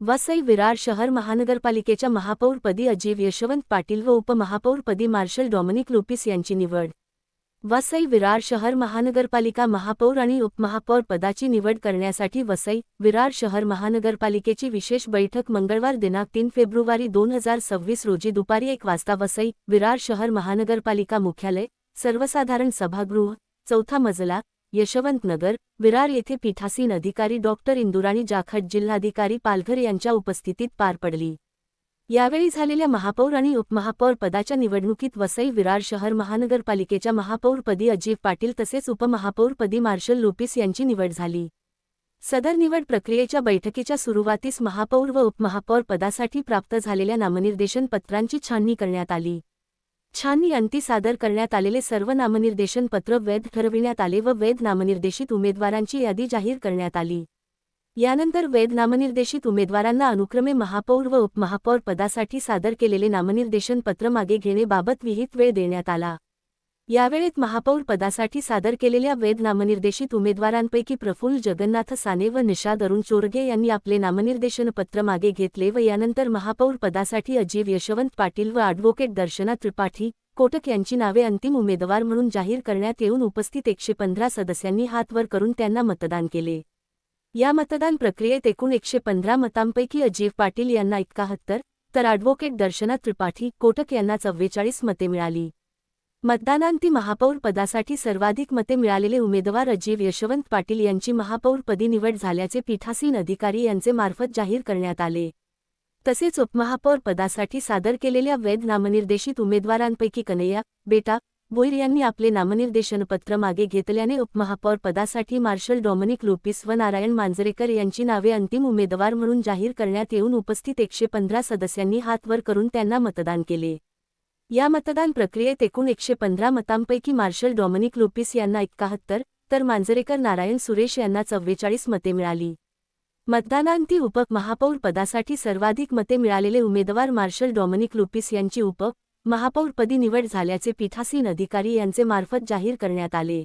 वसई विरार शहर महानगरपालिकेच्या महापौरपदी अजीव यशवंत पाटील व उपमहापौरपदी मार्शल डॉमिनिक लुपिस यांची निवड। वसई विरार शहर महानगरपालिका महापौर आणि उपमहापौर पदाची निवड करण्यासाठी वसई विरार शहर महानगरपालिकेची विशेष बैठक मंगळवार दिनांक 3 फेब्रुवारी 2026 रोजी दुपारी 1 वाजता वसई विरार शहर महानगरपालिका मुख्यालय सर्वसाधारण सभागृह 4था मजला यशवंत नगर विरार येथे पीठासीन अधिकारी डॉक्टर इंदुराणी जाखड जिल्हाधिकारी पालघर यांच्या उपस्थितीत पार पडली। यावेळी झालेल्या महापौर आणि उपमहापौर पदाच्या निवडणुकीत वसई विरार शहर महानगरपालिकेच्या महापौरपदी अजीव पाटील तसेच उपमहापौरपदी मार्शल लुपिस यांची निवड झाली। सदर निवड प्रक्रियेच्या बैठकीच्या सुरुवातीस महापौर व उपमहापौर पदासाठी प्राप्त झालेल्या नामनिर्देशन पत्रांची छाननी करण्यात आली। छाननी अंती सादर करण्यात आलेले सर्व नामनिर्देशन पत्र वैध ठरविण्यात आले व वैध नामनिर्देशित उमेदवारांची यादी जाहीर करण्यात आली। यानंतर वैध नामनिर्देशित उमेदवारांना अनुक्रमे महापौर व उपमहापौर पदासाठी सादर केलेले नामनिर्देशन पत्र मागे घेण्याबाबत विहित वेळ देण्यात आला। यावेळेत महापौर पदासाठी सादर केलेल्या वैध नामनिर्देशित उमेदवारांपैकी प्रफुल्ल जगन्नाथ साने व निषाद अरुण चोरगे यांनी आपले नामनिर्देशन पत्र मागे घेतले व यानंतर महापौर पदासाठी अजीव यशवंत पाटील व ॲडव्होकेट दर्शना त्रिपाठी कोटक यांची नावे अंतिम उमेदवार म्हणून जाहीर करण्यात येऊन उपस्थित 115 सदस्यांनी हात वर करून त्यांना मतदान केले। या मतदान प्रक्रियेत एकूण 115 मतांपैकी अजीव पाटील यांना 71 तर ॲडव्होकेट दर्शना त्रिपाठी कोटक यांना 44 मते मिळाली। मतदानांती महापौर पदासाठी सर्वाधिक मते मिळालेले उमेदवार अजीव यशवंत पाटील यांची महापौरपदी निवड झाल्याचे पीठासीन अधिकारी यांचे मार्फत जाहीर करण्यात आले। तसेच उपमहापौर पदासाठी सादर केलेल्या वैध नामनिर्देशित उमेदवारांपैकी कन्हैया बेटा बोईर यांनी आपले नामनिर्देशनपत्र मागे घेतल्याने उपमहापौर पदासाठी मार्शल डॉमिनिक लुपिस व नारायण मांजरेकर यांची नावे अंतिम उमेदवार म्हणून जाहीर करण्यात येऊन उपस्थित 115 सदस्यांनी हात वर करून त्यांना मतदान केले। या मतदान प्रक्रियेत एकूण 115 मतांपैकी मार्शल डॉमिनिक लुपिस यांना 71 तर मांजरेकर नारायण सुरेश यांना 44 मते मिळाली। मतदानांती उपमहापौर पदासाठी सर्वाधिक मते मिळालेले उमेदवार मार्शल डॉमिनिक लुपिस यांची महापौरपदी निवड झाल्याचे पीठासीन अधिकारी यांचे मार्फत जाहीर करण्यात आले।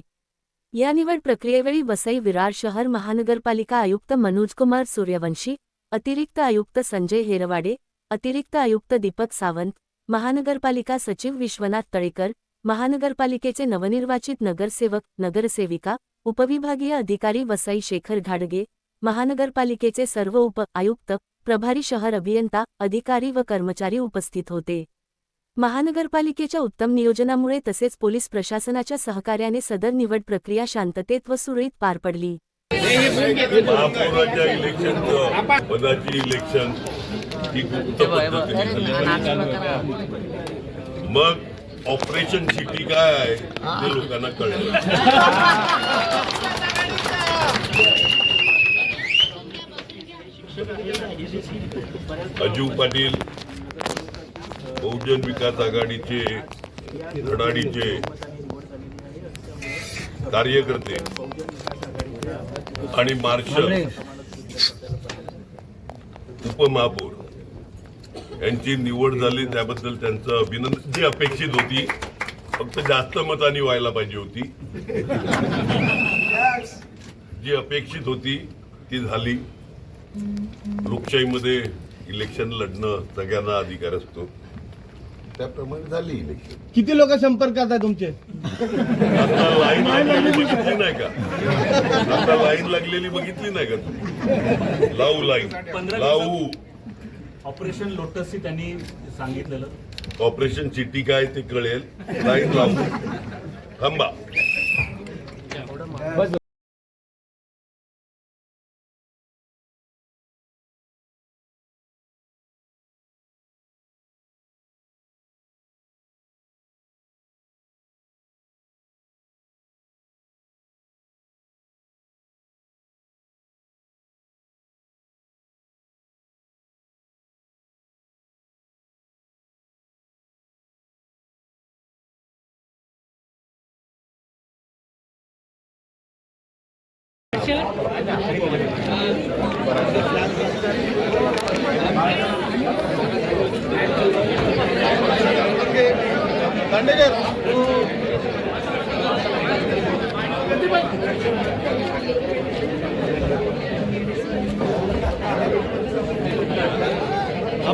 या निवड प्रक्रियेवेळी वसई विरार शहर महानगरपालिका आयुक्त मनोजकुमार सूर्यवंशी, अतिरिक्त आयुक्त संजय हेरवाडे, अतिरिक्त आयुक्त दीपक सावंत, महानगरपालिका सचिव विश्वनाथ तळेकर, महानगरपालिकेचे नवनिर्वाचित नगरसेवक नगरसेविका, उपविभागीय अधिकारी वसई शेखर घाडगे, महानगरपालिकेचे सर्व उप-आयुक्त, प्रभारी शहर अभियंता, अधिकारी व कर्मचारी उपस्थित होते। महानगरपालिकेच्या उत्तम नियोजनामुळे तसेच पोलीस प्रशासनाच्या सहकार्याने सदर निवड प्रक्रिया शांततेत व सुरळीत पार पडली। महापौराच्या इलेक्शनचं पदाची इलेक्शन ही गुप्त पद्धतीने झाली। मग ऑपरेशन सिटी काय आहे ते लोकांना कळलं। अजीव पाटील बहुजन विकास आघाडीचे धडाडीचे कार्यकर्ते आणि मार्शल उपमहापौर यांची निवड झाली त्याबद्दल त्यांचं अभिनंदन। जी अपेक्षित होती फक्त जास्त मतांनी व्हायला पाहिजे होती, जी अपेक्षित होती ती झाली। लोकशाहीमध्ये इलेक्शन लढणं सगळ्यांना अधिकार असतो, त्याप्रमाणे झाली इलेक्शन। किती लोक संपर्कात आहे तुमचे? आता लाईन लागलेली बघितली नाही का? आता लाईन लागलेली बघितली नाही का तुम्ही? लावू लाईन लावू। ऑपरेशन लोटसची त्यांनी सांगितलेलं ऑपरेशन सिटी काय ते कळेल। लाईन लावू, थांबा।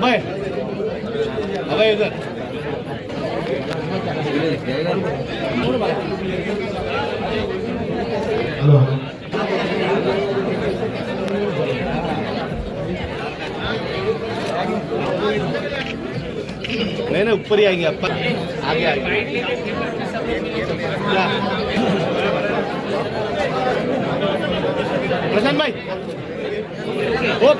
अभय अभय इधर नहीं ना ऊपर ही आएंगे ऊपर आगे आगे प्रशांत भाई ओ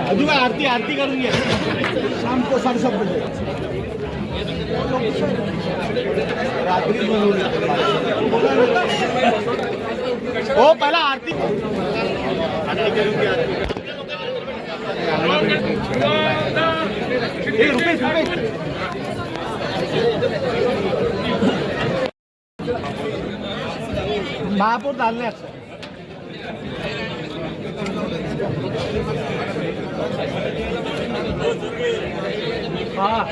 अजून आरती आरती करून घ्या शाम को 7:30 बजे रात्री हो पहिला आरती करून घ्या रुपेश महापौर चालले हाँ